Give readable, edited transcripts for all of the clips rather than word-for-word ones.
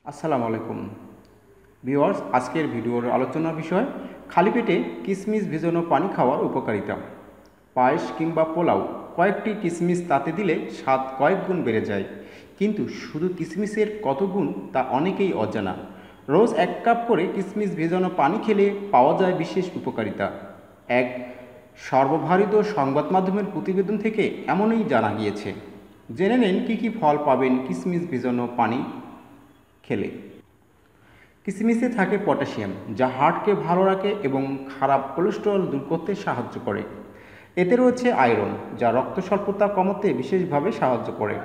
আসসালামু আলাইকুম ভিউয়ার্স, আজকের ভিডিওর আলোচনার বিষয় খালি পেটে কিশমিশ ভেজানো পানি খাওয়ার উপকারিতা। পায়েস কিংবা পোলাও কয়েকটি কিশমিশ তাতে দিলে স্বাদ কয়েক গুণ বেড়ে যায়, কিন্তু শুধু কিশমিশের কত গুণ তা অনেকেই অজানা। রোজ 1 কাপ করে কিশমিশ ভেজানো পানি খেলে পাওয়া যায় বিশেষ উপকারিতা। এক সর্বভারতীয় সংবাদ মাধ্যমের প্রতিবেদন থেকে এমনই জানা গিয়েছে। জেনে নিন কী কী ফল পাবেন কিশমিশ ভেজানো পানি খেলে। কিশমিশে থাকে পটাশিয়াম, যা হার্টকে ভালো রাখে এবং খারাপ কোলেস্টেরল দূর করতে সাহায্য করে। এতে রয়েছে আয়রন, যা রক্ত স্বল্পতা কমাতে বিশেষভাবে সাহায্য করে।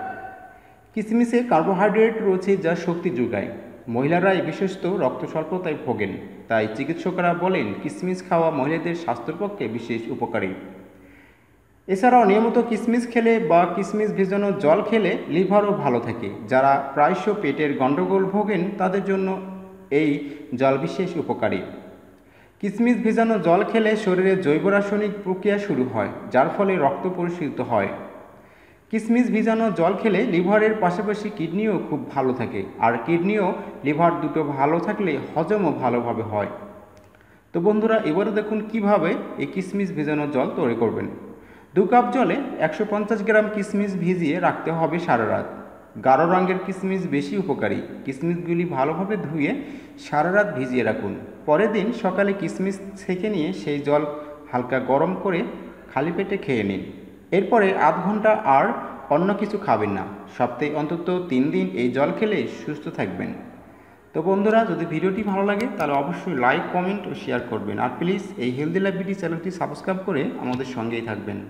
কিশমিশে কার্বোহাইড্রেট রয়েছে, যা শক্তি যোগায়। মহিলারাই বিশেষত রক্ত স্বল্পতায় ভোগেন, তাই চিকিৎসকরা বলেন কিশমিশ খাওয়া মহিলাদের স্বাস্থ্যের পক্ষে বিশেষ উপকারী। এছাড়াও নিয়মিত কিশমিশ খেলে বা কিশমিশ ভেজানো জল খেলে লিভারও ভালো থাকে। যারা প্রায়শ পেটের গণ্ডগোল ভোগেন তাদের জন্য এই জল বিশেষ উপকারী। কিশমিশ ভেজানো জল খেলে শরীরে জৈব রাসায়নিক প্রক্রিয়া শুরু হয়, যার ফলে রক্ত পরিশোধিত হয়। কিশমিশ ভেজানো জল খেলে লিভারের পাশাপাশি কিডনিও খুব ভালো থাকে, আর কিডনিও লিভার দুটো ভালো থাকলে হজমও ভালোভাবে হয়। তো বন্ধুরা, এবারে দেখুন কিভাবে এই কিশমিশ ভেজানো জল তৈরি করবেন। 2 কাপ জলে 150 গ্রাম কিশমিশ ভিজিয়ে রাখতে হবে সারা রাত। গাঢ় রঙের কিশমিশ বেশি উপকারী। কিশমিশগুলি ভালোভাবে ধুয়ে সারা রাত ভিজিয়ে রাখুন। পরের দিন সকালে কিশমিশ ছেঁকে নিয়ে সেই জল হালকা গরম করে খালি পেটে খেয়ে নিন। এরপরে আধ ঘন্টা আর অন্য কিছু খাবেন না। সপ্তাহে অন্তত 3 দিন এই জল খেলে সুস্থ থাকবেন। তো বন্ধুরা, যদি ভিডিওটি ভালো লাগে তাহলে অবশ্যই লাইক, কমেন্ট ও শেয়ার করবেন। আর প্লিজ এই হেলদি লাইফ বিডি চ্যানেলটি সাবস্ক্রাইব করে আমাদের সঙ্গেই থাকবেন।